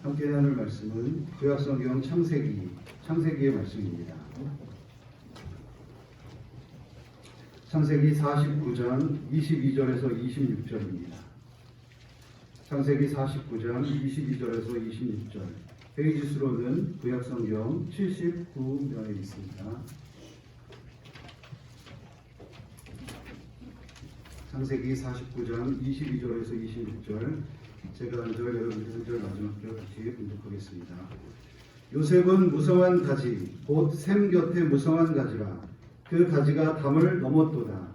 함께 나눌 말씀은 구약성경 창세기의 말씀입니다. 창세기 49장 22절에서 26절입니다. 창세기 49장 22절에서 26절, 페이지 수로는 구약성경 79면에 있습니다. 창세기 49장 22절에서 26절, 제가 한 절, 여러분들 한 절, 마지막 절 같이 분석하겠습니다. 요셉은 무성한 가지, 곧 샘 곁에 무성한 가지라. 그 가지가 담을 넘었도다.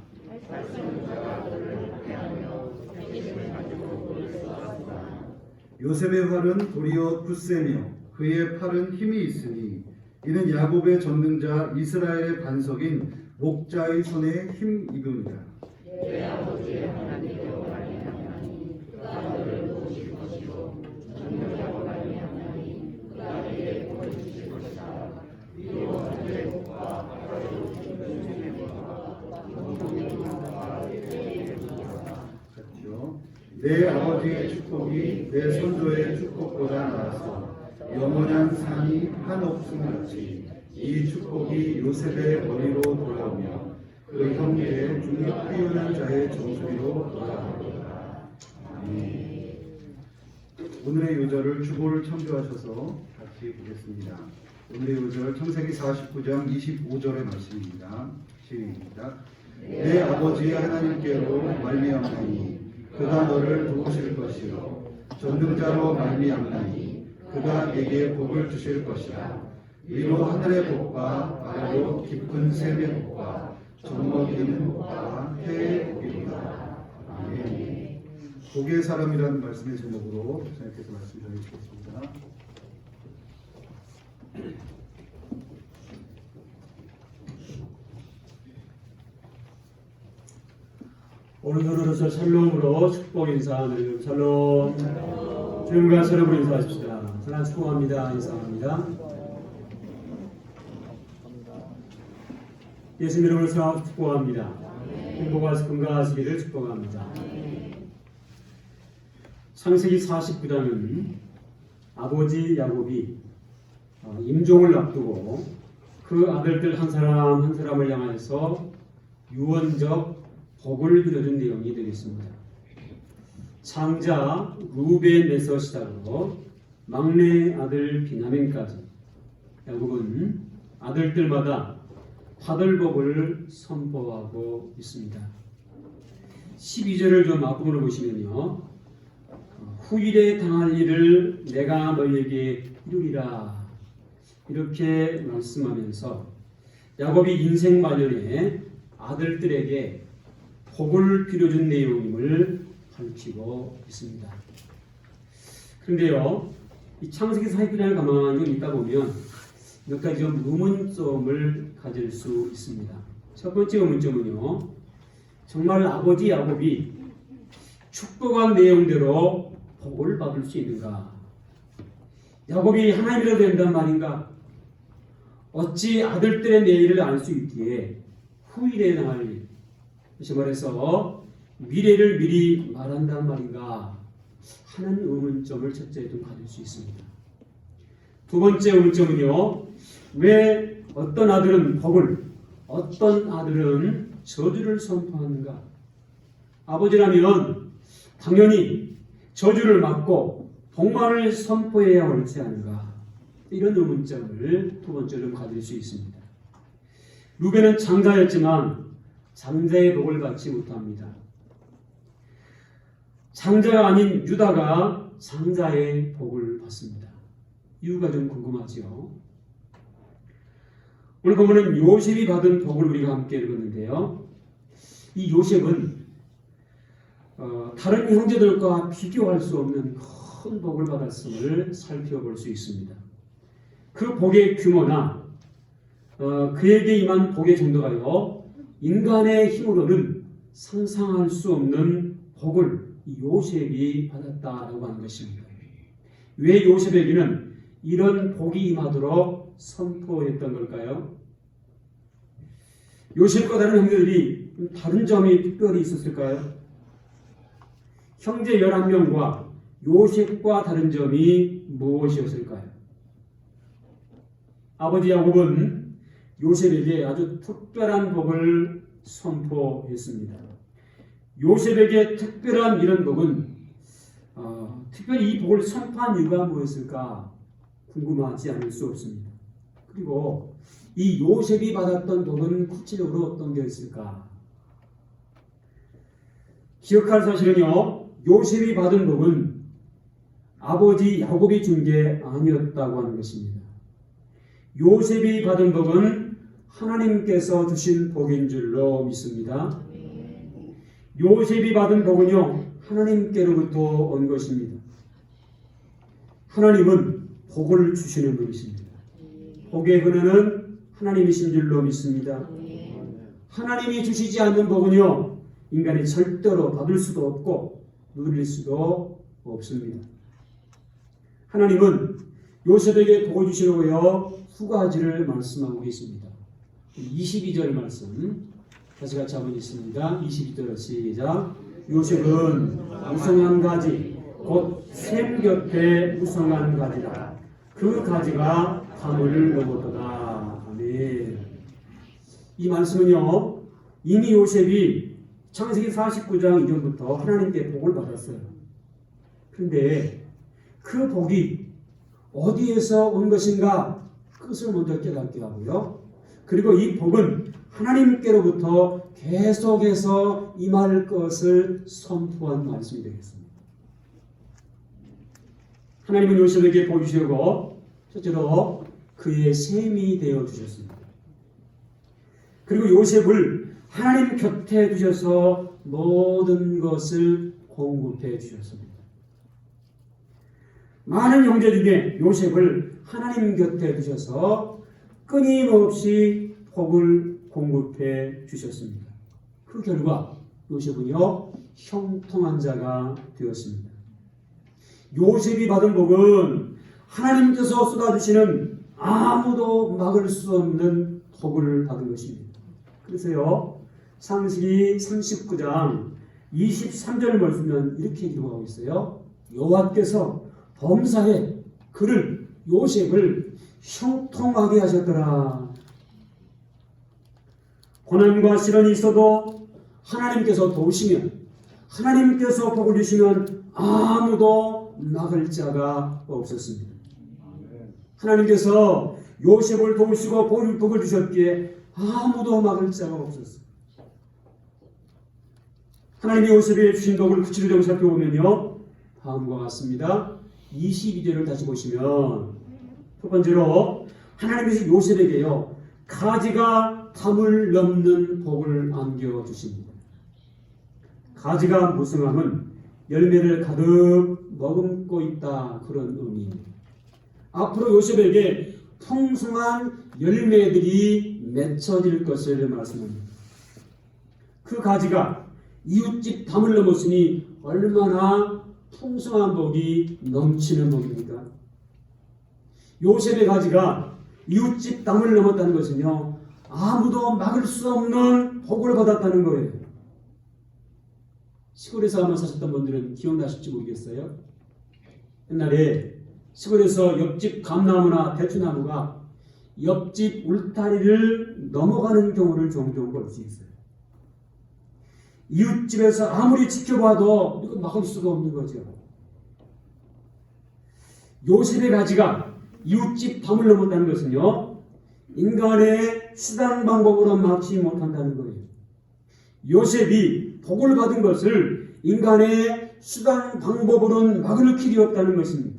요셉의 활은 도리어 굳세며 그의 팔은 힘이 있으니 이는 야곱의 전능자 이스라엘의 반석인 목자의 손에 힘 입음이다. 내 아버지의 하나님께로 말미암나니 그가 너를 도우실 것이요 전능자로 말미암나니 그가 너에게 복을 주실 것이다. 위로 하늘의 복과 아래로 주는 복과 같죠. 내 아버지의 축복이 내 선조의 축복보다 나아서 영원한 산이 한없음 같이 이 축복이 요셉의 머리로 돌아오며 그 형제의 중력 뛰어난 자의 정수리로 돌아오리라. 아멘. 오늘의 요절을 주보를 참조하셔서 같이 보겠습니다. 오늘의 요절 창세기 49장 25절의 말씀입니다. 시작. 내 아버지의 하나님께로 말미암나니 그가 너를 도우실 것이요 전능자로 말미암나니 그가 네게 복을 주실 것이라. 위로 하늘의 복과 아래로 깊은 샘의 복과 젖먹이는 복과 해의 복이로다. 아멘. 복의 사람이라는 말씀의 제목으로 선생님께서 말씀 전해주시겠습니다. 오른손으로서 샬롬으로 축복 인사하는 샬롬. 주님과 서로를 인사하십시다. 사랑 축복합니다. 인사합니다. 예수님 이름으로 사랑 축복합니다. 행복하시고 건강하시기를 축복합니다. 창세기 49장은 아버지 야곱이 임종을 앞두고 그 아들들 한 사람 한 사람을 향해서 유언적 복을 빌어준 내용이 되겠습니다. 장자 루벤에서 시작으로 막내 아들 비냐민까지 야곱은 아들들마다 받을 복을 선포하고 있습니다. 12절을 좀 앞부분을 보시면요, 후일에 당할 일을 내가 너희에게 이루리라 이렇게 말씀하면서 야곱이 인생 말년에 아들들에게 복을 빌어준 내용임을 밝히고 있습니다. 그런데요, 이 창세기 49장을 가만히 읽다 보면 몇 가지 좀 의문점을 가질 수 있습니다. 첫 번째 의문점은요, 정말 아버지 야곱이 축복한 내용대로 복을 받을 수 있는가? 야곱이 하나님이라도 된단 말인가? 어찌 아들들의 내일을 알 수 있기에 후일에 당할 일, 다시 말해서 미래를 미리 말한단 말인가 하는 의문점을 첫째 좀 가질 수 있습니다. 두 번째 의문점은요, 왜 어떤 아들은 복을, 어떤 아들은 저주를 선포하는가? 아버지라면 당연히 저주를 막고 복만을 선포해야 옳지 않은가? 이런 의문점을 두 번째로 가질 수 있습니다. 루벤은 장자였지만 장자의 복을 받지 못합니다. 장자가 아닌 유다가 장자의 복을 받습니다. 이유가 좀 궁금하지요. 오늘 보면은 요셉이 받은 복을 우리가 함께 읽었는데요. 이 요셉은 다른 형제들과 비교할 수 없는 큰 복을 받았음을 살펴볼 수 있습니다. 그 복의 규모나 그에게 임한 복의 정도가요, 인간의 힘으로는 상상할 수 없는 복을 요셉이 받았다라고 하는 것입니다. 왜 요셉에게는 이런 복이 임하도록 선포했던 걸까요? 요셉과 다른 형제들이 다른 점이 특별히 있었을까요? 형제 11명과 요셉과 다른 점이 무엇이었을까요? 아버지 야곱은 요셉에게 아주 특별한 복을 선포했습니다. 요셉에게 특별한 이런 복은 특별히 이 복을 선포한 이유가 무엇일까 궁금하지 않을 수 없습니다. 그리고 이 요셉이 받았던 복은 구체적으로 어떤 게 있을까? 기억할 사실은요, 요셉이 받은 복은 아버지 야곱이 준 게 아니었다고 하는 것입니다. 요셉이 받은 복은 하나님께서 주신 복인 줄로 믿습니다. 요셉이 받은 복은요, 하나님께로부터 온 것입니다. 하나님은 복을 주시는 분이십니다. 복의 근원은 하나님이신 줄로 믿습니다. 하나님이 주시지 않는 복은요, 인간이 절대로 받을 수도 없고 누릴 수도 없습니다. 하나님은 요셉에게 복을 주시려고요, 두 가지를 말씀하고 계십니다. 22절 말씀 다시 같이 한번 읽습니다. 22절 시작. 요셉은 무성한 가지 곧 샘 곁에 무성한 가지라. 그 가지가 담을 넘었도다. 아멘. 이 말씀은요, 이미 요셉이 창세기 49장 이전부터 하나님께 복을 받았어요. 그런데 그 복이 어디에서 온 것인가? 그것을 먼저 깨닫게 하고요. 그리고 이 복은 하나님께로부터 계속해서 임할 것을 선포한 말씀이 되겠습니다. 하나님은 요셉에게 복 주시려고 첫째로 그의 셈이 되어 주셨습니다. 그리고 요셉을 하나님 곁에 두셔서 모든 것을 공급해 주셨습니다. 많은 형제 중에 요셉을 하나님 곁에 두셔서 끊임없이 복을 공급해 주셨습니다. 그 결과 요셉은요, 형통한 자가 되었습니다. 요셉이 받은 복은 하나님께서 쏟아주시는 아무도 막을 수 없는 복을 받은 것입니다. 그래서요, 창세기 39장 23절 말씀은 이렇게 기록하고 있어요. 여호와께서 범사에 그를 요셉을 형통하게 하셨더라. 고난과 시련이 있어도 하나님께서 도우시면, 하나님께서 복을 주시면 아무도 막을 자가 없었습니다. 하나님께서 요셉을 도우시고 복을 주셨기에 아무도 막을 자가 없었습니다. 하나님이 요셉에 주신 복을 구체적으로 살펴보면요, 다음과 같습니다. 22절을 다시 보시면 첫 번째로 하나님께서 요셉에게요, 가지가 담을 넘는 복을 안겨주십니다. 가지가 무성함은 열매를 가득 머금고 있다, 그런 의미입니다. 앞으로 요셉에게 풍성한 열매들이 맺혀질 것을 말씀합니다. 그 가지가 이웃집 담을 넘었으니 얼마나 풍성한 복이 넘치는 복입니까? 요셉의 가지가 이웃집 담을 넘었다는 것은요, 아무도 막을 수 없는 복을 받았다는 거예요. 시골에서 한번 사셨던 분들은 기억나실지 모르겠어요. 옛날에 시골에서 옆집 감나무나 대추나무가 옆집 울타리를 넘어가는 경우를 종종 볼 수 있어요. 이웃집에서 아무리 지켜봐도 이거 막을 수가 없는 거죠. 요셉의 가지가 이웃집 담을 넘었다는 것은요, 인간의 수단 방법으로 막지 못한다는 거예요. 요셉이 복을 받은 것을 인간의 수단 방법으로는 막을 길이 없다는 것입니다.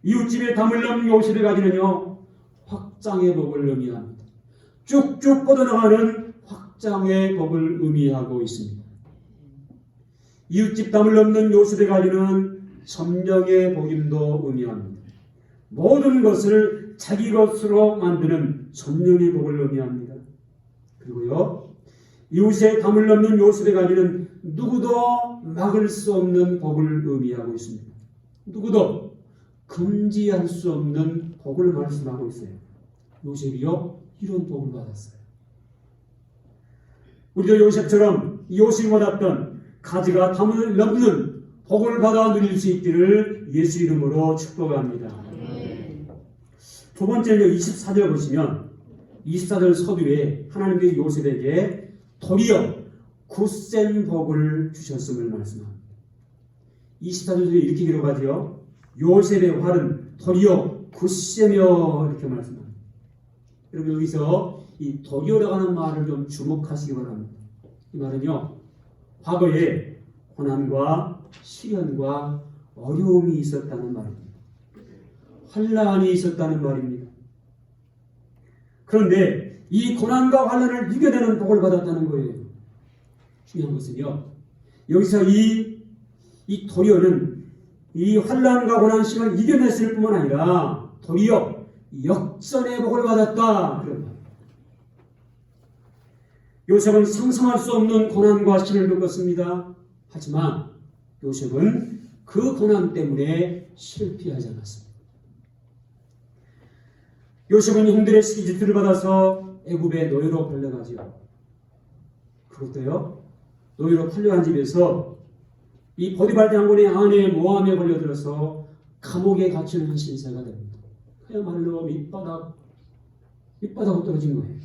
이웃집에 담을 넘은 요셉의 가지는요, 확장의 복을 의미합니다. 쭉쭉 뻗어나가는 확장의 복을 의미하고 있습니다. 이웃집 담을 넘는 요셉의 가지는 점령의 복임도 의미합니다. 모든 것을 자기 것으로 만드는 점령의 복을 의미합니다. 그리고요, 이웃의 담을 넘는 요셉의 가지는 누구도 막을 수 없는 복을 의미하고 있습니다. 누구도 금지할 수 없는 복을 말씀하고 있어요. 요셉이요, 이런 복을 받았어요. 우리도 요셉처럼 요셉이 받았던 가지가 담을 넘는 복을 받아 누릴 수 있기를 예수 이름으로 축복합니다. 두 번째로 24절 보시면 24절 서두에 하나님께서 요셉에게 도리어 굳센 복을 주셨음을 말씀합니다. 24절에 이렇게 기록하지요. 요셉의 활은 도리어 굳세며 이렇게 말씀합니다. 여러분 여기서 이 도리어라고 하는 말을 좀 주목하시기 바랍니다. 이 말은요. 과거에 고난과 시련과 어려움이 있었다는 말입니다. 환난이 있었다는 말입니다. 그런데 이 고난과 환난을 이겨내는 복을 받았다는 거예요. 중요한 것은요. 여기서 이 도리어는 이 환난과 고난 시간을 이겨냈을 뿐만 아니라 도리어 역전의 복을 받았다. 그런 말. 요셉은 상상할 수 없는 고난과 시련을 겪었습니다. 하지만 요셉은 그 고난 때문에 실패하지 않았습니다. 요셉은 형들의 시기질투를 받아서 애굽의 노예로 팔려가지요. 그것도요. 노예로 팔려간 집에서 이 보디발 장군의 아내 모함에 걸려들어서 감옥에 갇히는 신세가 됩니다. 그야말로 밑바닥으로 떨어진 거예요.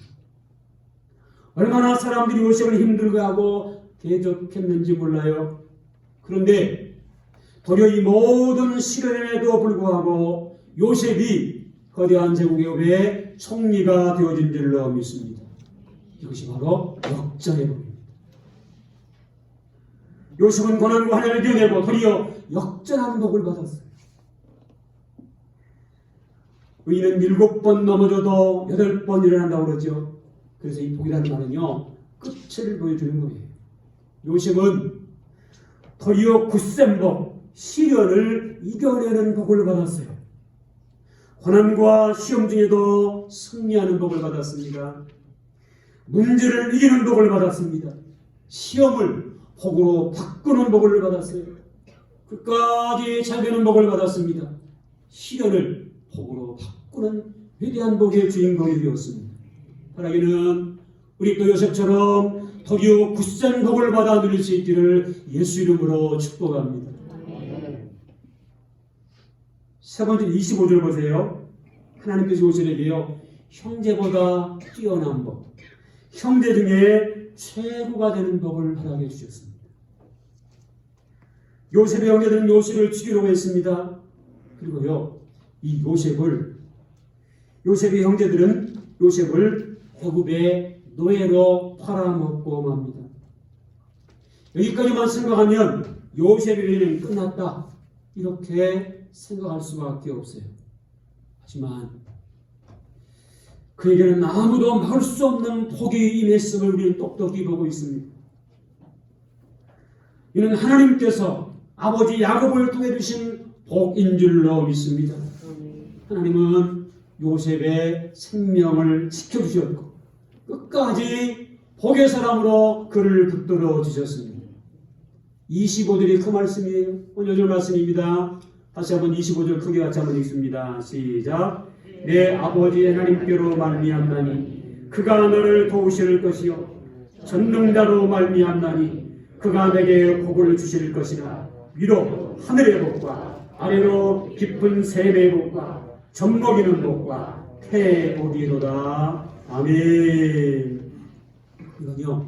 얼마나 사람들이 요셉을 힘들어하고 대접했는지 몰라요. 그런데 도리어 이 모든 시련에도 불구하고 요셉이 거대한 제국의 총리가 되어진 줄로 믿습니다. 이것이 바로 역전의 복입니다. 요셉은 고난과 환난을 이겨내고 도리어 역전하는 복을 받았어요. 의인은 7번 넘어져도 8번 일어난다고 그러죠. 그래서 이 복이라는 말은요. 끝을 보여주는 거예요. 요셉은 도리어 굳센 복, 시련을 이겨내는 복을 받았어요. 고난과 시험 중에도 승리하는 복을 받았습니다. 문제를 이기는 복을 받았습니다. 시험을 복으로 바꾸는 복을 받았어요. 끝까지 잘 되는 복을 받았습니다. 시련을 복으로 바꾸는 위대한 복의 주인공이 되었습니다. 바라기는 우리 또 요셉처럼 도리어 굳센 복을 받아 누릴 수 있기를 예수 이름으로 축복합니다. 세 번째 25절 보세요. 하나님께서 요셉에게요. 형제보다 뛰어난 복, 형제 중에 최고가 되는 복을 허락해 주셨습니다. 요셉의 형제들은 요셉을 죽이려고 했습니다. 그리고요. 이 요셉의 형제들은 요셉을 애굽의 노예로 팔아먹고 맙니다. 여기까지만 생각하면 요셉의 일은 끝났다. 이렇게 생각할 수밖에 없어요. 하지만 그에게는 아무도 막을 수 없는 복이 임했음을 우리는 똑똑히 보고 있습니다. 이는 하나님께서 아버지 야곱을 통해 주신 복인 줄로 믿습니다. 하나님은 요셉의 생명을 지켜주셨고 끝까지 복의 사람으로 그를 붙들어 주셨습니다. 25절이 그 말씀이에요. 오늘 요절 말씀입니다. 다시 한번 25절 크게 같이 한번 읽습니다. 시작. 내 아버지 하나님께로 말미암나니 그가 너를 도우실 것이요 전능자로 말미암나니 그가 내게 복을 주실 것이라. 위로 하늘의 복과 아래로 깊은 샘의 복과 젖먹이는 복과 태의 복이로다. 아멘. 이건요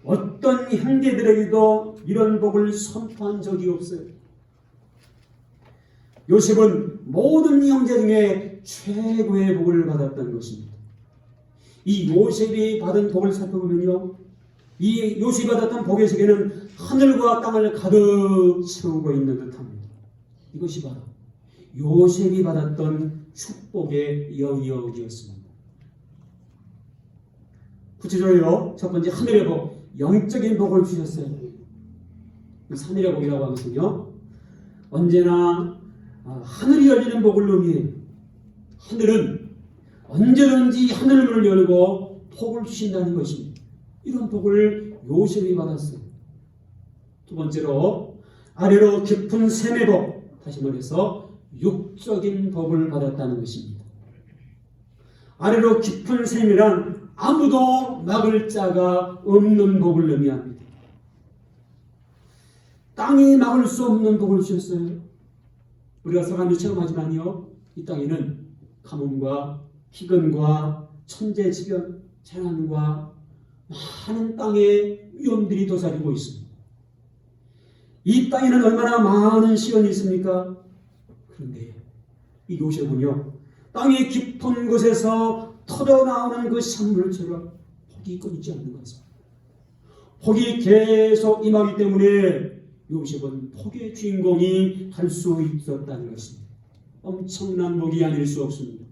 어떤 형제들에게도 이런 복을 선포한 적이 없어요. 요셉은 모든 형제 중에 최고의 복을 받았던 것입니다. 이 요셉이 받은 복을 살펴보면요, 이 요셉이 받았던 복의 세계는 하늘과 땅을 가득 채우고 있는 듯합니다. 이것이 바로 요셉이 받았던 축복의 영역이었습니다. 구체적으로 첫 번째 하늘의 복, 영적인 복을 주셨어요. 하늘의 복이라고 하거든요. 언제나 하늘이 열리는 복을 의미해요. 하늘은 언제든지 하늘문을 열고 복을 주신다는 것입니다. 이런 복을 요셉이 받았어요. 두 번째로 아래로 깊은 샘의 복, 다시 말해서 육적인 복을 받았다는 것입니다. 아래로 깊은 샘이란 아무도 막을 자가 없는 복을 의미합니다. 땅이 막을 수 없는 복을 주셨어요. 우리가 사람이 체험하지만요, 이 땅에는 가뭄과 희근과 천재지변, 재난과 많은 땅의 위험들이 도사리고 있습니다. 이 땅에는 얼마나 많은 시련이 있습니까? 그런데 이 요셉은요, 땅의 깊은 곳에서 터져나오는 그 산물처럼 복이 끊이지 않는 것입니다. 복이 계속 임하기 때문에 요셉은 복의 주인공이 할 수 있었다는 것입니다. 엄청난 복이 아닐 수 없습니다.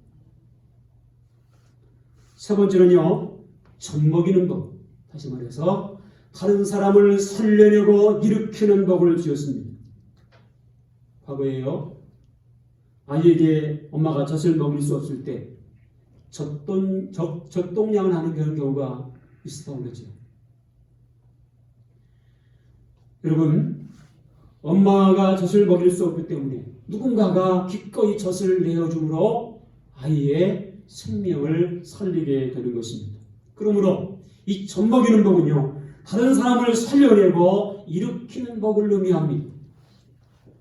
세 번째는요, 젖먹이는 복. 다시 말해서 다른 사람을 살려내고 일으키는 복을 주었습니다. 과거에요, 아이에게 엄마가 젖을 먹일 수 없을 때 젖동량을 하는 그런 경우가 있었다고 그러죠. 여러분, 엄마가 젖을 먹일 수 없기 때문에 누군가가 기꺼이 젖을 내어줌으로 아이의 생명을 살리게 되는 것입니다. 그러므로 이 젖먹이는 복은요, 다른 사람을 살려내고 일으키는 복을 의미합니다.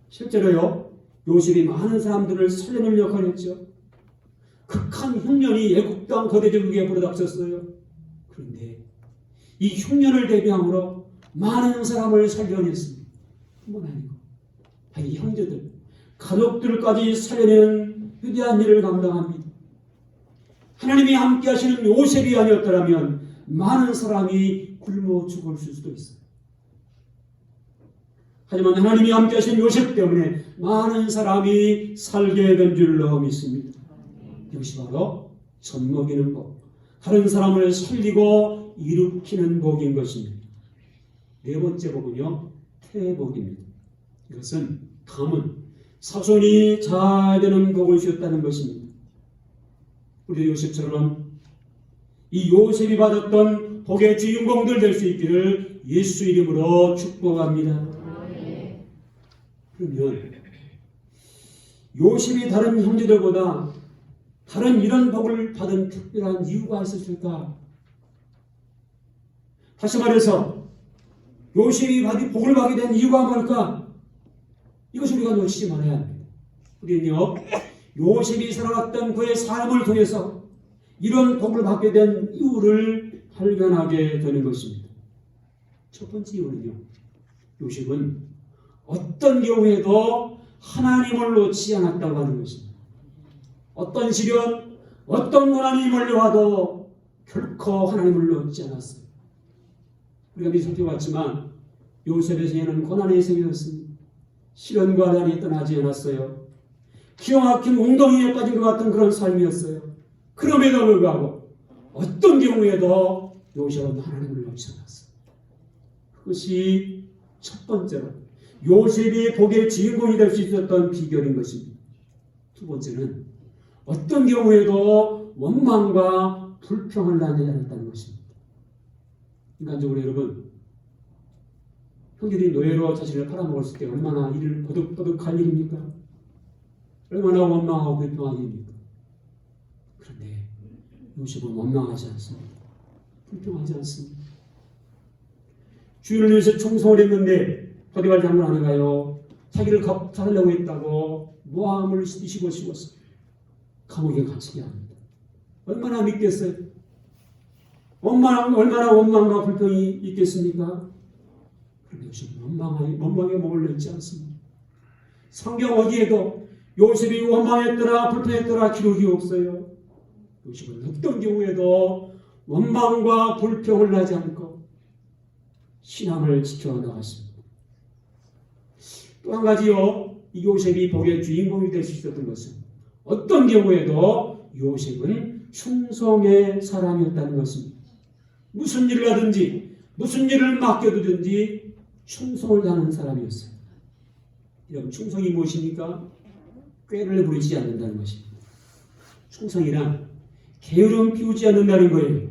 실제로요, 요셉이 많은 사람들을 살려낼 역할을 했죠. 극한 흉년이 애국 땅 거대 제국에 불어닥쳤어요. 그런데 이 흉년을 대비함으로 많은 사람을 살려냈습니다. 뿐만 아니고 자기 형제들, 가족들까지 살려내는 위대한 일을 감당합니다. 하나님이 함께 하시는 요셉이 아니었더라면 많은 사람이 굶어 죽을 수도 있어요. 하지만 하나님이 함께 하신 요셉 때문에 많은 사람이 살게 된 줄로 믿습니다. 이것이 바로 젖먹이는 복, 다른 사람을 살리고 일으키는 복인 것입니다. 네 번째 복은요, 태복입니다. 이것은 가문, 사손이 잘 되는 복을 주었다는 것입니다. 우리 요셉처럼 이 요셉이 받았던 복의 주인공들 될 수 있기를 예수 이름으로 축복합니다. 그러면 요셉이 다른 형제들보다 다른 이런 복을 받은 특별한 이유가 있었을까? 다시 말해서 요셉이 복을 받게 된 이유가 뭘까? 이것을 우리가 놓치지 말아야 합니다. 우리는요, 요셉이 살아갔던 그의 삶을 통해서 이런 복을 받게 된 이유를 발견하게 되는 것입니다. 첫 번째 이유는요, 요셉은 어떤 경우에도 하나님을 놓지 않았다고 하는 것입니다. 어떤 시련, 어떤 고난이 몰려와도 결코 하나님을 놓지 않았어요. 우리가 미리 살펴봤지만 요셉의 생에는 고난이 생겼습니다. 시련과 난이 떠나지 않았어요. 기가 막힌 웅덩이에 빠진 것 같은 그런 삶이었어요. 그럼에도 불구하고 어떤 경우에도 요셉은 하나님을 놓지 않았어요. 그것이 첫 번째로 요셉이 복의 주인공이 될 수 있었던 비결인 것입니다. 두 번째는 어떤 경우에도 원망과 불평을 나지 않았다는 것입니다. 인간적으로 여러분, 형제들이 노예로 자신을 팔아먹었을 때 얼마나 이를 거듭거듭할 일입니까? 얼마나 원망하고 불평할 일입니까? 그런데 요셉은 원망하지 않습니다. 불평하지 않습니다. 주인을 위해서 충성을 했는데 포디발 장군 아닌가요? 자기를 갚아달라고 했다고 모함을 씌고 감옥에 갇히게 합니다. 얼마나 믿겠어요? 얼마나 원망과 불평이 있겠습니까? 그런데 요셉은 원망에 목을 내지 않습니다. 성경 어디에도 요셉이 원망했더라 불평했더라 기록이 없어요. 요셉은 어떤 경우에도 원망과 불평을 하지 않고 신앙을 지켜나갔습니다. 또 한 가지요, 이 요셉이 복의 주인공이 될 수 있었던 것은 어떤 경우에도 요셉은 충성의 사람이었다는 것입니다. 무슨 일을 하든지 무슨 일을 맡겨두든지 충성을 다하는 사람이었어요. 여러분, 충성이 무엇입니까? 꾀를 부리지 않는다는 것입니다. 충성이란 게으름 피우지 않는다는 거예요.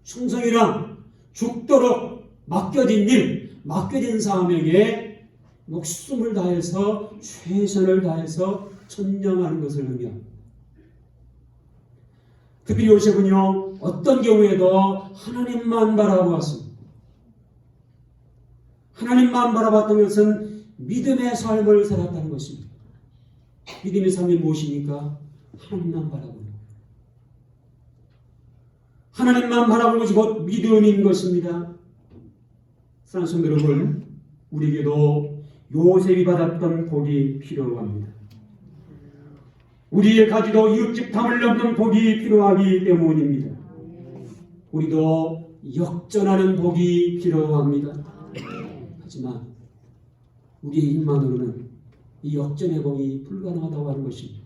충성이란 죽도록 맡겨진 일, 맡겨진 사람에게 목숨을 다해서 최선을 다해서 전념하는 것을 의미합니다. 특히 요셉은요, 어떤 경우에도 하나님만 바라보았습니다. 하나님만 바라봤던 것은 믿음의 삶을 살았다는 것입니다. 믿음의 삶이 무엇입니까? 하나님만 바라보는 것. 하나님만 바라보는 것이 곧 믿음인 것입니다. 사랑하는 성도 여러분, 우리에게도 요셉이 받았던 복이 필요합니다. 우리의 가지도 이웃집 담을 넘는 복이 필요하기 때문입니다. 우리도 역전하는 복이 필요합니다. 하지만 우리의 힘만으로는 이 역전의 복이 불가능하다고 하는 것입니다.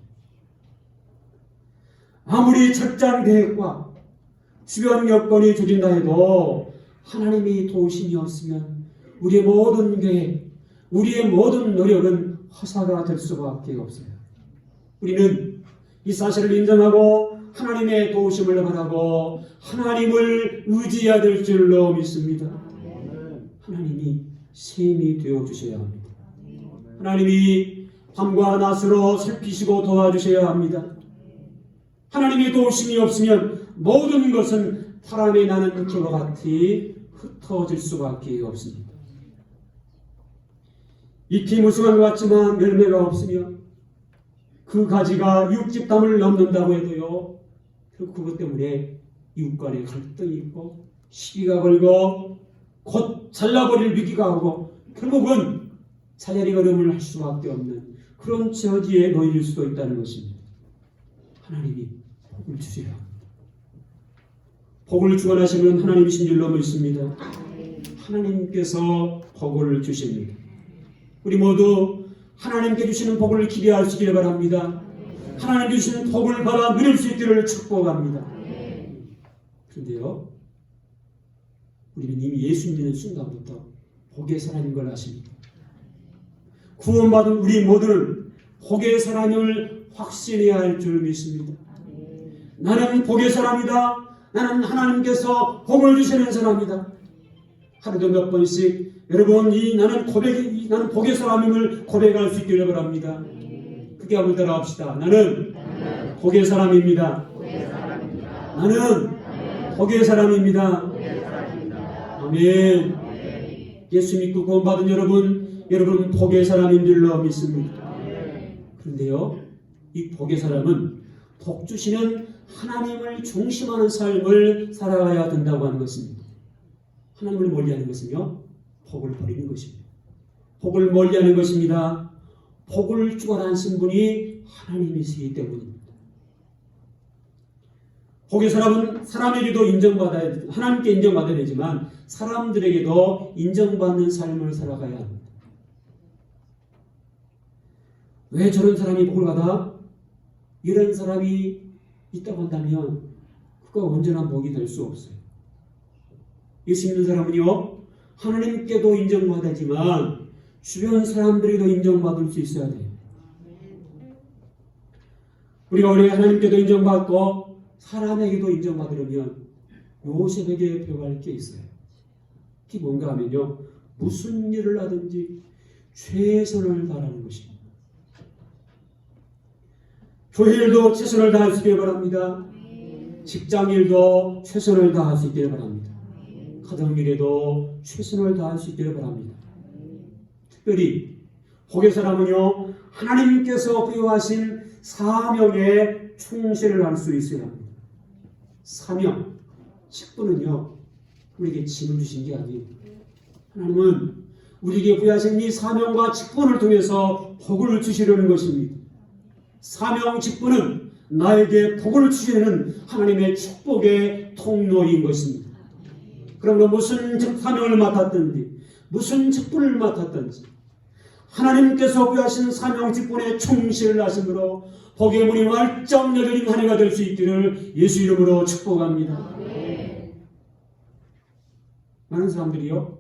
아무리 철저한 계획과 주변 여건이 조진다 해도 하나님이 도우심이 없으면 우리의 모든 계획, 우리의 모든 노력은 허사가 될 수밖에 없어요. 우리는 이 사실을 인정하고 하나님의 도우심을 바라고 하나님을 의지해야 될 줄로 믿습니다. 하나님이 셈이 되어주셔야 합니다. 하나님이 밤과 낮으로 살피시고 도와주셔야 합니다. 하나님의 도우심이 없으면 모든 것은 바람에 나는 기와 같이 흩어질 수밖에 없습니다. 잎이 무성한 것 같지만 열매가 없으며 그 가지가 이웃집 담을 넘는다고 해도요, 결국 그것 때문에 이웃 간에 갈등이 있고 시기가 걸고 곧 잘라버릴 위기가 오고 결국은 자잘이 걸음을 할 수밖에 없는 그런 처지에 놓일 수도 있다는 것입니다. 하나님이 복을 주셔야 합니다. 복을 주관하시는 하나님이신 줄로 믿습니다. 하나님께서 복을 주십니다. 우리 모두 하나님께 주시는 복을 기대할 수 있기를 바랍니다. 하나님 주시는 복을 받아 누릴 수 있기를 축복합니다. 그런데요, 우리는 이미 예수 믿는 순간부터 복의 사람인 걸 아십니다. 구원받은 우리 모두는 복의 사람임을 확신해야 할 줄 믿습니다. 나는 복의 사람이다. 나는 하나님께서 복을 주시는 사람이다. 하루도 몇 번씩 여러분 나는 복의 사람임을 고백할 수 있기를 바랍니다. 그게 한번 따라합시다. 나는 복의 사람입니다. 나는 복의 사람입니다. 아멘. 예수 믿고 구원받은 여러분 복의 사람인 줄로 믿습니다. 그런데요, 이 복의 사람은 복 주시는 하나님을 중심하는 삶을 살아가야 된다고 하는 것입니다. 하나님을 멀리하는 것은요, 복을 버리는 것입니다. 복을 멀리하는 것입니다. 복을 주관하신 분이 하나님이시기 때문입니다. 복의 사람은 사람에게도 하나님께 인정받아야 되지만 사람들에게도 인정받는 삶을 살아가야 합니다. 왜 저런 사람이 복을 받아? 이런 사람이 있다고 한다면 그가 온전한 복이 될 수 없어요. 예수 믿는 사람은요, 하나님께도 인정받아야지만 주변 사람들에게도 인정받을 수 있어야 돼요. 우리가 원래 하나님께도 인정받고 사람에게도 인정받으려면 요셉에게 배워갈 게 있어요. 그게 뭔가 하면요, 무슨 일을 하든지 최선을 다하는 것입니다. 교회 일도 최선을 다할 수 있기를 바랍니다. 직장 일도 최선을 다할 수 있기를 바랍니다. 가정 일에도 최선을 다할 수 있기를 바랍니다. 특별히 복의 사람은요, 하나님께서 부여하신 사명에 충실을 할 수 있어야 합니다. 사명, 직분은요, 우리에게 짐을 주신 게 아니에요. 하나님은 우리에게 부여하신 이 사명과 직분을 통해서 복을 주시려는 것입니다. 사명 직분은 나에게 복을 주시는 하나님의 축복의 통로인 것입니다. 그러므로 무슨 사명을 맡았든지 무슨 직분을 맡았든지 하나님께서 부여하신 사명 직분에 충실을 하심으로 복의 문이 활짝 열린 한 해가 될 수 있기를 예수 이름으로 축복합니다. 많은 사람들이요,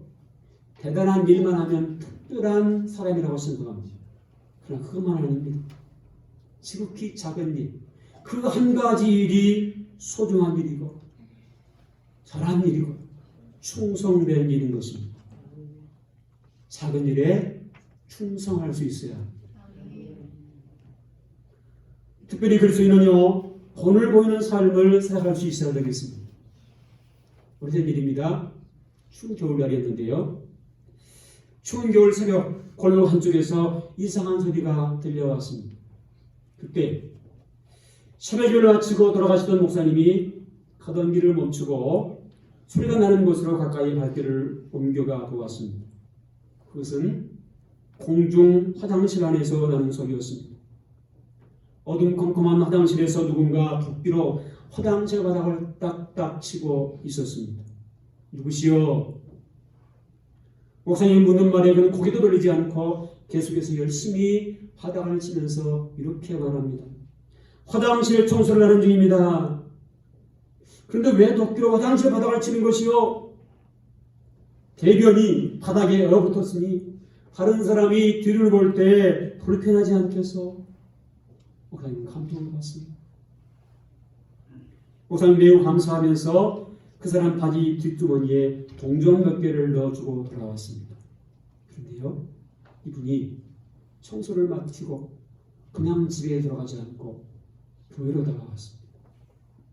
대단한 일만 하면 특별한 사람이라고 생각합니다. 그러나 그것만 아닙니다. 지극히 작은 일, 그 한 가지 일이 소중한 일이고 잘한 일이고 충성된 일인 것입니다. 작은 일에 충성할 수 있어야 합니다. 특별히 그리스도인은요, 본을 보이는 삶을 살아갈 수 있어야 되겠습니다. 오래전 일입니다. 추운 겨울날이었는데요, 추운 겨울 새벽 골목 한쪽에서 이상한 소리가 들려왔습니다. 그때 새벽을 마치고 돌아가시던 목사님이 가던 길을 멈추고 소리가 나는 곳으로 가까이 발길을 옮겨가 보았습니다. 그것은 공중 화장실 안에서 나는 소리였습니다. 어둠컴컴한 화장실에서 누군가 도끼로 화장실 바닥을 딱딱 치고 있었습니다. 누구시오? 목사님이 묻는 말에 그는 고개도 돌리지 않고 계속해서 열심히 바닥을 치면서 이렇게 말합니다. 화장실 청소를 하는 중입니다. 그런데 왜 도끼로 화장실 바닥을 치는 것이요? 대변이 바닥에 얼어붙었으니 다른 사람이 뒤를 볼 때 불편하지 않겠어? 목사님은 감동을 받습니다. 목사님 매우 감사하면서 그 사람 바지 뒷주머니에 동전 몇 개를 넣어주고 돌아왔습니다. 그런데요, 이분이 청소를 마치고 그냥 집에 들어가지 않고 교회로 다가왔습니다.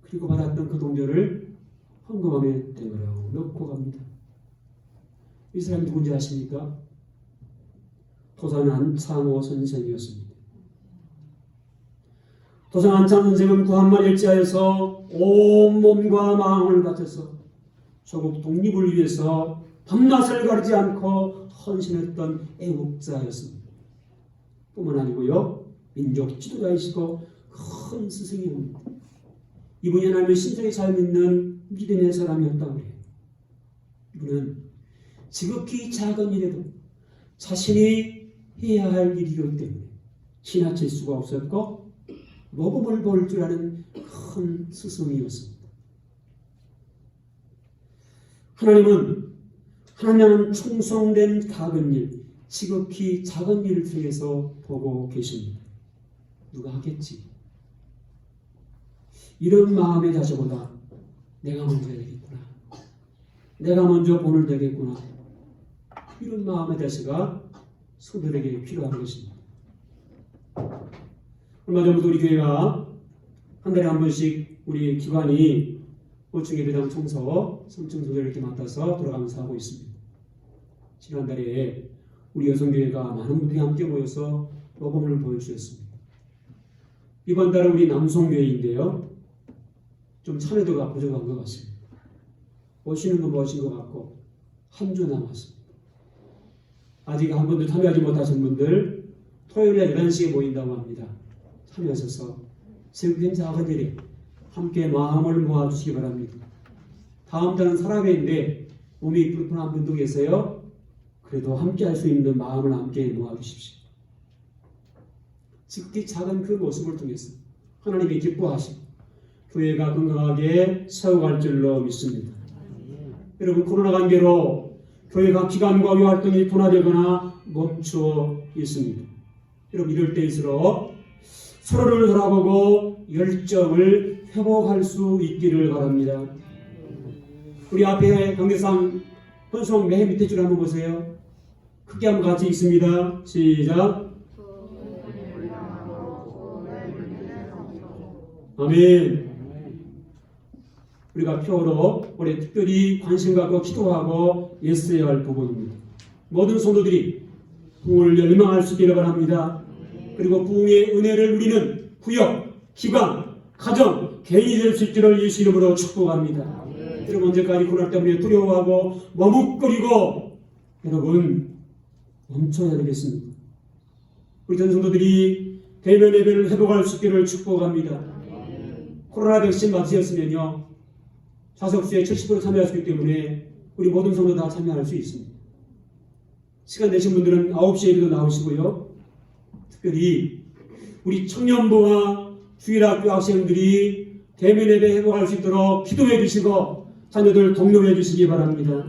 그리고 받았던 그 동전을 헌금함에 대머라고 넣고 갑니다. 이 사람이 누군지 아십니까? 도산 안창호 선생이었습니다. 도산 안창호 선생은 구한말 일지하여서 온몸과 마음을 바쳐서 조국 독립을 위해서 밤낮을 가리지 않고 헌신했던 애국자였습니다. 뿐만 아니고요, 민족 지도자이시고 큰 스승이옵니다. 이분이 하나님의 신성에 잘 믿는 믿음의 사람이었다고 해요. 이분은 지극히 작은 일에도 자신이 해야 할 일이기 때문에 지나칠 수가 없었고 모범을 볼 줄 아는 큰 스승이었습니다. 하나님은 충성된 작은 일, 지극히 작은 일을 통해서 보고 계십니다. 누가 하겠지? 이런 마음의 자세보다 내가 먼저 해야 되겠구나. 내가 먼저 본을 되겠구나. 이런 마음의 자세가 성도들에게 필요한 것입니다. 얼마 전부터 우리 교회가 한 달에 한 번씩 우리 기관이 5층 예배당 청소, 3층 청소를 이렇게 맡아서 돌아가면서 하고 있습니다. 지난달에 우리 여성교회가 많은 분들이 함께 모여서 모범을 보여주셨습니다. 이번 달은 우리 남성교회인데요. 좀 참여도가 부족한 것 같습니다. 오시는 건 멋진 것 같고 한 주 남았습니다. 아직 한 번도 참여하지 못하신 분들 토요일에 11시에 모인다고 합니다. 참여하셔서 지금 작은 일에 함께 마음을 모아주시기 바랍니다. 다음 달은 사람회인데 몸이 불편한 분도 계세요. 그래도 함께 할 수 있는 마음을 함께 모아주십시오. 지극히 작은 그 모습을 통해서 하나님이 기뻐하시고 교회가 건강하게 세워갈 줄로 믿습니다. 여러분, 코로나 관계로 교회가 기관과 교회 활동이 둔화되거나 멈추어 있습니다. 여러분, 이럴 때일수록 서로를 돌아보고 열정을 회복할 수 있기를 바랍니다. 우리 앞에 경계상 헌송 맨 밑에 줄 한번 보세요. 크게 한번 같이 읽습니다. 시작. 아멘. 우리가 표로 올해 특별히 관심 갖고 기도하고 애써야 할 부분입니다. 모든 성도들이 부흥을 열망할 수 있기를 바랍니다. 그리고 부흥의 은혜를 누리는 구역, 기관, 가정, 개인이 될 수 있기를 예수 이름으로 축복합니다. 여러분, 언제까지 코로나 때문에 두려워하고 머뭇거리고 여러분 멈춰야 되겠습니다. 우리 전 성도들이 대면 예배를 회복할 수 있기를 축복합니다. 코로나 백신 맞으셨으면요, 좌석수의 70% 참여할 수 있기 때문에 우리 모든 성도 다 참여할 수 있습니다. 시간 되신 분들은 9시 예배도 나오시고요. 특별히 우리 청년부와 주일학교 학생들이 대면 예배 회복할 수 있도록 기도해 주시고 자녀들 독려해 주시기 바랍니다.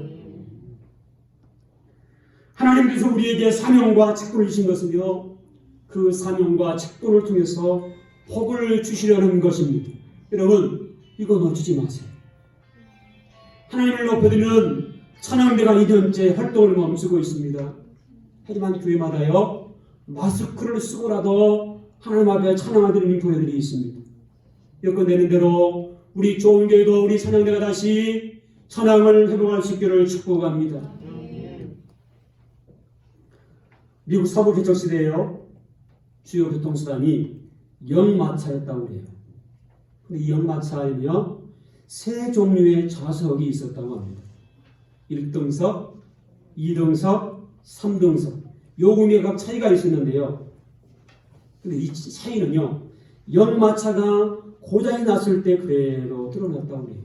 하나님께서 우리에게 사명과 직분을 주신 것은요, 그 사명과 직분을 통해서 복을 주시려는 것입니다. 여러분, 이거 놓치지 마세요. 하나님을 높여드리는 찬양대가 2년째 활동을 멈추고 있습니다. 하지만 교회마다요, 마스크를 쓰고라도 하나님 앞에 찬양을 드리는 교회들이 있습니다. 여건되는 대로 우리 좋은 교회도 우리 찬양대가 다시 찬양을 회복할 수 있기를 축복합니다. 미국 서부 개척 시대에요. 주요 교통수단이 역마차였다고 그래요. 근데 이 역마차에는요, 세 종류의 좌석이 있었다고 합니다. 1등석, 2등석, 3등석. 요금에 각 차이가 있었는데요. 근데 이 차이는요, 역마차가 고장이 났을 때 그대로 드러났다고 해요.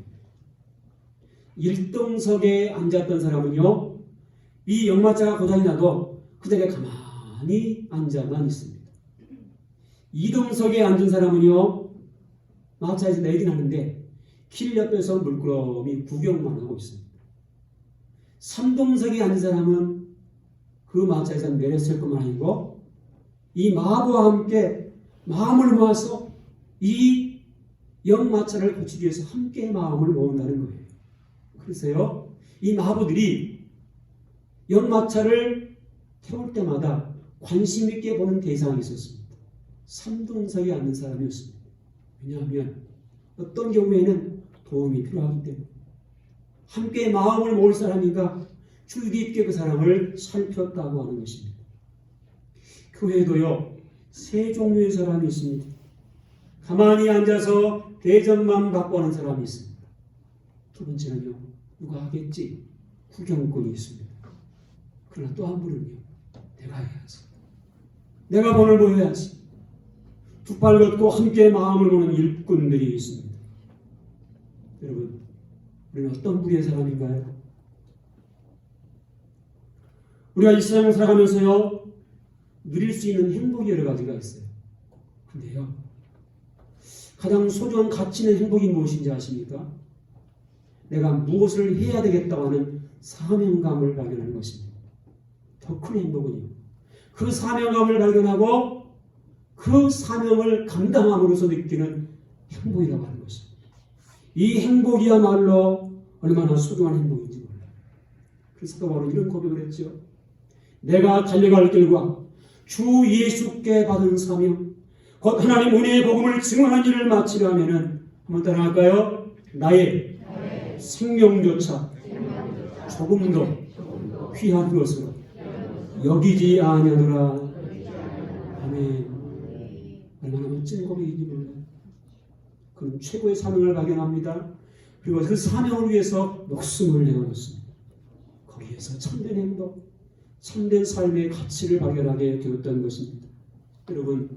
1등석에 앉았던 사람은요, 이 역마차가 고장이 나도 그 자리에 가만히 앉아만 있습니다. 2등석에 앉은 사람은요, 마차에서 내리긴 하는데 길 옆에서 물끄러미 구경만 하고 있습니다. 3등석에 앉은 사람은 그 마차에서 내렸을 것만 아니고 이 마부와 함께 마음을 모아서 이 역마차를 고치기 위해서 함께 마음을 모은다는 거예요. 그래서요, 이 마부들이 역마차를 태울 때마다 관심 있게 보는 대상이 있었습니다. 3등석에 앉는 사람이었습니다. 왜냐하면 어떤 경우에는 도움이 필요하기 때문에 함께 마음을 모을 사람인가 주의 깊게 그 사람을 살폈다고 하는 것입니다. 교회도요, 세 종류의 사람이 있습니다. 가만히 앉아서 대접만 받고 하는 사람이 있습니다. 두 번째는요, 누가 하겠지? 구경꾼이 있습니다. 그러나 또 한 분은요, 내가 해야지. 내가 본을 보여야지. 두 팔 걷고 함께 마음을 보는 일꾼들이 있습니다. 여러분, 우리는 어떤 부류의 사람인가요? 우리가 이 세상을 살아가면서요, 누릴 수 있는 행복이 여러 가지가 있어요. 근데요, 가장 소중한 가치 있는 행복이 무엇인지 아십니까? 내가 무엇을 해야 되겠다고 하는 사명감을 발견하는 것입니다. 더 큰 행복은요, 그 사명감을 발견하고 그 사명을 감당함으로써 느끼는 행복이라고 하는 것입니다. 이 행복이야말로 얼마나 소중한 행복인지 몰라요. 그래서 바로 이런 고백을 했죠. 내가 달려갈 길과 주 예수께 받은 사명, 곧 하나님 은혜의 복음을 증언한 일을 마치려 하면은 한번 따라할까요? 나의 생명조차 조금도 귀한 것으로 여기지 아니하노라. 아멘. 얼마나 멋진 고백인지 몰라요. 그는 최고의 사명을 발견합니다. 그리고 그 사명을 위해서 목숨을 내어놓습니다. 거기에서 참된 행복, 참된 삶의 가치를 발견하게 되었던 것입니다. 여러분,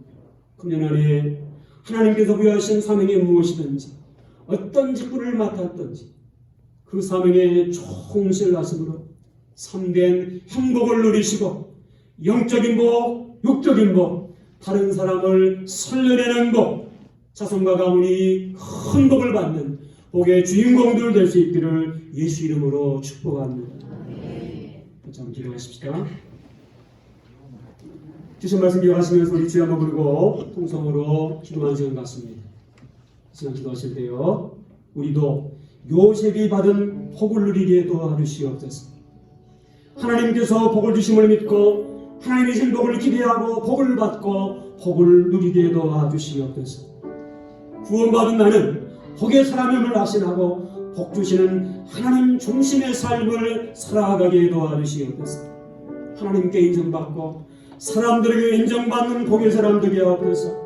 금년 안에 하나님께서 부여하신 사명이 무엇이든지, 어떤 직분을 맡았든지 그 사명에 충실하심으로 참된 행복을 누리시고 영적인 복, 육적인 복, 다른 사람을 살려내는 복, 자손과 가문이 큰 복을 받는 복의 주인공들 될 수 있기를 예수 이름으로 축복합니다. 좀 기도하십시다. 주신 말씀 기억하시면서 우리 주여 한번 부르고 통성으로 기도하는 시간 같습니다. 시간 기도하실 때요, 우리도 요셉이 받은 복을 누리게 도와주시옵소서. 하나님께서 복을 주심을 믿고 하나님의 주신 복을 기대하고 복을 받고 복을 누리게 도와주시옵소서. 구원받은 나는 복의 사람임을 확신하고 복 주시는 하나님 중심의 삶을 살아가게 도와주시옵소서. 하나님께 인정받고 사람들에게 인정받는 복의 사람 되게 하옵소서.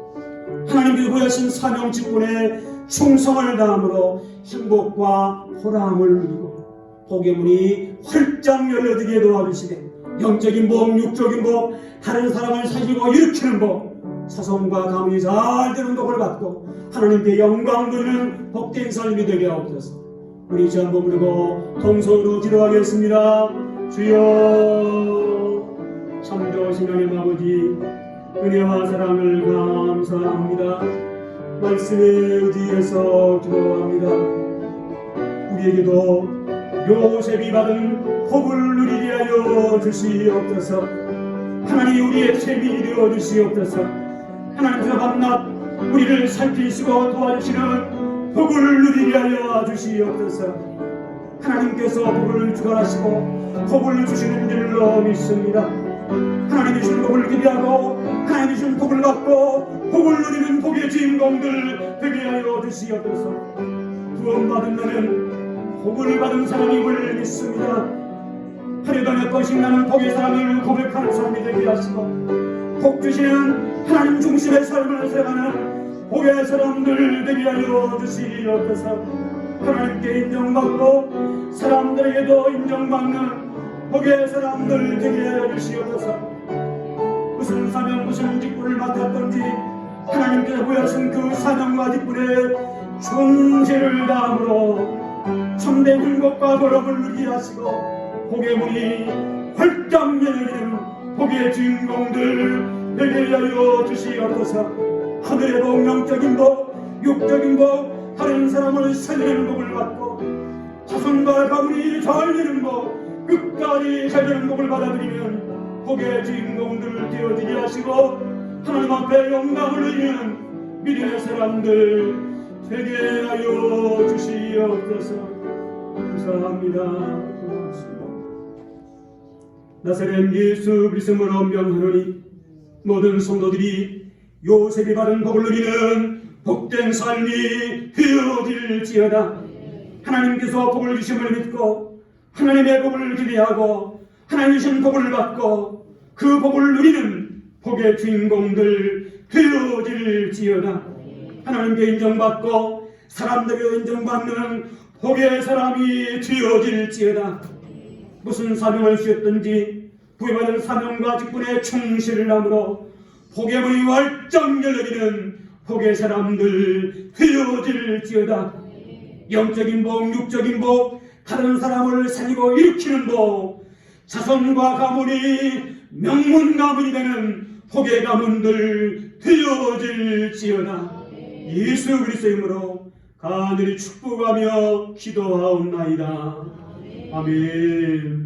하나님께서 보여주신 사명 직분에 충성을 다함으로 행복과 보람을 누리고 복의 문이 활짝 열려지게 도와주시되 영적인 복, 육적인 복, 다른 사람을 살리고 일으키는 복, 자손과 가문이 잘 되는 복을 받고 하나님께 영광 돌리는 복된 삶이 되게 하옵소서. 우리 주 한번 부르고 통성으로 기도하겠습니다. 주여, 참 좋으신 하나님 아버지, 은혜와 사랑을 감사합니다. 말씀에 의지해서 기도합니다. 우리에게도 요셉이 받은 복을 누리게 하여 주시옵소서. 하나님 우리의 셈이 되어 주시옵소서. 하나님께서 밤낮 우리를 살피시고 도와주시는 복을 누리게 하여 주시옵소서. 하나님께서 복을 주관하시고 복을 주시는 줄로 믿습니다. 하나님이 주신 복을 기대하고 하나님이 주신 복을 받고 복을 누리는 복의 주인공들 되게 하여 주시옵소서. 구원받은 나는 복을 받은 사람임을 믿습니다. 하루에도 몇 번씩 나는 복의 사람을 고백하는 삶이 되게 하시고 복 주시는 하나님 중심의 삶을 살아가는 복의 사람들 되게 하여 주시옵소서. 하나님께 인정받고 사람들에게도 인정받는 복의 사람들 되게 하여 주시옵소서. 무슨 사명 무슨 직분을 맡았던지 하나님께서 보여주신 그 사명과 직분에 충실을 다함으로 참된 행복과 보람을 누리게 하시고 복의 문이 활짝 열리는 복의 주인공들 되게 하여 주시옵소서. 하늘의 복, 영적인 복, 육적인 복, 다른 사람을 살리는 복을 받고 자손과 가문이 잘 되는 복, 끝까지 잘 되는 복을 받아들이면 복의 주인공들 되어지게 하시고 하나님 앞에 영광을 누리는 믿음의 사람들 되게 하여 주시옵소서. 감사합니다. 나사렛 예수 그리스도로 명하노니 모든 성도들이 요셉이 받은 복을 누리는 복된 삶이 되어질지어다. 하나님께서 복을 주심을 믿고 하나님의 복을 기대하고 하나님 주신 복을 받고 그 복을 누리는 복의 주인공들 되어질지어다. 하나님께 인정받고 사람들에게 인정받는 복의 사람이 되어질지어다. 무슨 사명을 주셨든지 부여받은 사명과 직분에 충실을 함으로 복의 문이 활짝 열리는 복의 사람들 되어질지어다. 영적인 복, 육적인 복, 다른 사람을 살리고 일으키는 복, 자손과 가문이 명문 가문이 되는 복의 가문들 되어질지어다. 예수 그리스도 이름으로 간절히 축복하며 기도하옵나이다. 아멘.